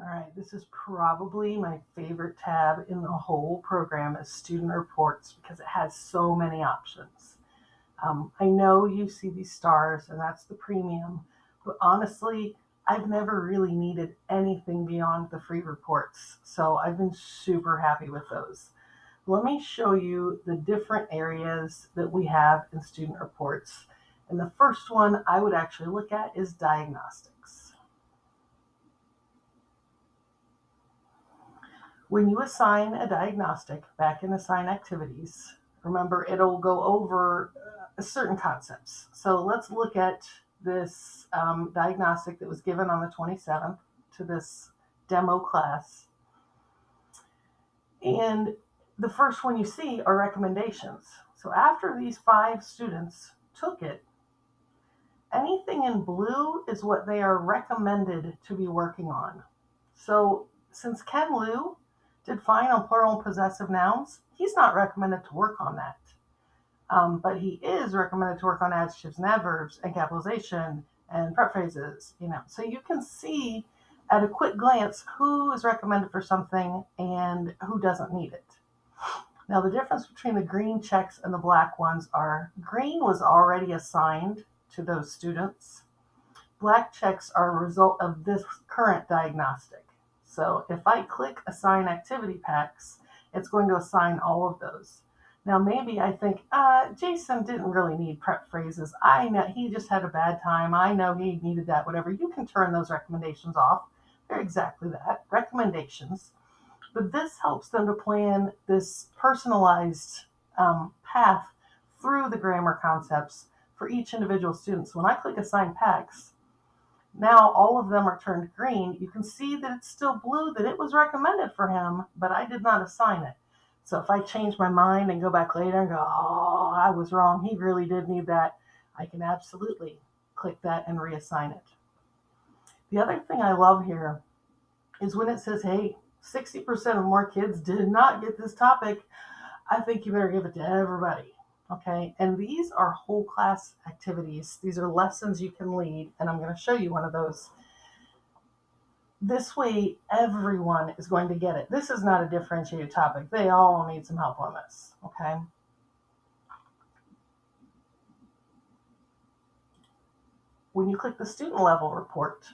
right, this is probably my favorite tab in the whole program is student reports because it has so many options. I know you see these stars and that's the premium, but honestly, I've never really needed anything beyond the free reports. So I've been super happy with those. Let me show you the different areas that we have in student reports. And the first one I would actually look at is diagnostics. When you assign a diagnostic back in assign activities, remember it'll go over certain concepts. So let's look at this diagnostic that was given on the 27th to this demo class. And the first one you see are recommendations. So after these 5 students took it, anything in blue is what they are recommended to be working on. So since Ken Liu did fine on plural and possessive nouns, he's not recommended to work on that. But he is recommended to work on adjectives and adverbs and capitalization and prep phrases, So you can see at a quick glance who is recommended for something and who doesn't need it. Now the difference between the green checks and the black ones are green was already assigned to those students. Black checks are a result of this current diagnostic. So if I click assign activity packs, it's going to assign all of those. Now maybe I think, Jason didn't really need prep phrases. I know he just had a bad time. I know he needed that, whatever. You can turn those recommendations off. They're exactly that, recommendations. But this helps them to plan this personalized path through the grammar concepts for each individual student. So when I click assign packs, now all of them are turned green. You can see that it's still blue, that it was recommended for him, but I did not assign it. So if I change my mind and go back later and go, oh, I was wrong, he really did need that, I can absolutely click that and reassign it. The other thing I love here is when it says, hey, 60% of more kids did not get this topic, I think you better give it to everybody. Okay, and these are whole class activities. These are lessons you can lead, and I'm going to show you one of those. This way, everyone is going to get it. This is not a differentiated topic. They all need some help on this, okay? When you click the student level report,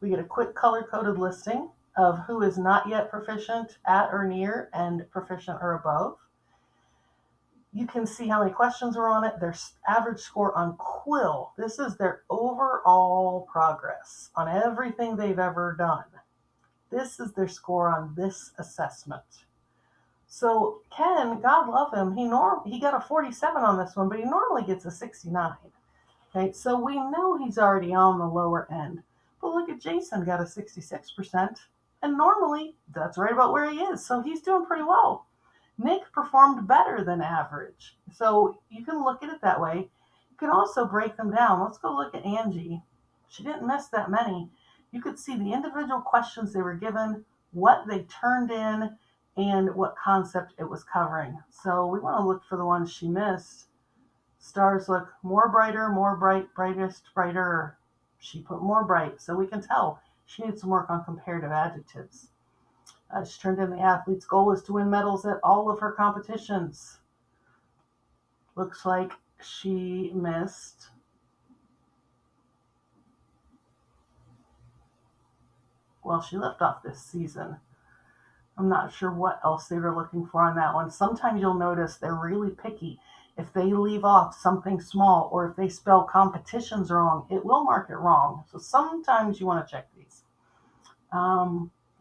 we get a quick color-coded listing of who is not yet proficient at or near and proficient or above. You can see how many questions are on it, their average score on Quill. This is their overall progress on everything they've ever done. This is their score on this assessment. So Ken, God love him, he got a 47 on this one, but he normally gets a 69. Okay, so we know he's already on the lower end. But look at Jason, got a 66%, and normally that's right about where he is, so he's doing pretty well. Nick performed better than average. So you can look at it that way. You can also break them down. Let's go look at Angie. She didn't miss that many. You could see the individual questions they were given, what they turned in, and what concept it was covering. So we want to look for the ones she missed. Stars look more brighter, more bright, brightest, brighter. She put more bright, so we can tell she needs some work on comparative adjectives. She turned in the athlete's goal is to win medals at all of her competitions. Looks like she missed she left off this season. I'm not sure what else they were looking for on that one. Sometimes you'll notice they're really picky. If they leave off something small or if they spell competitions wrong, it will mark it wrong. So sometimes you want to check these.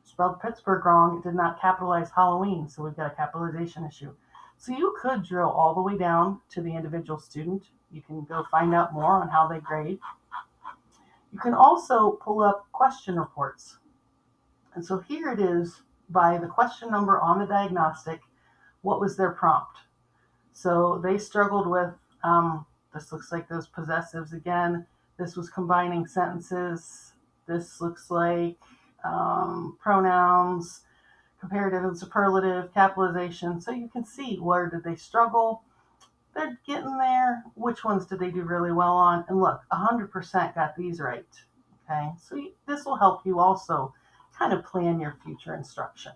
Spelled Pittsburgh wrong. It did not capitalize Halloween, so we've got a capitalization issue. So you could drill all the way down to the individual student. You can go find out more on how they grade. You can also pull up question reports. And so here it is by the question number on the diagnostic, what was their prompt? So they struggled with, this looks like those possessives again. This was combining sentences. This looks like pronouns, comparative and superlative, capitalization. So you can see where did they struggle. They're getting there. Which ones did they do really well on? And look, 100% got these right. Okay, so this will help you also kind of plan your future instruction.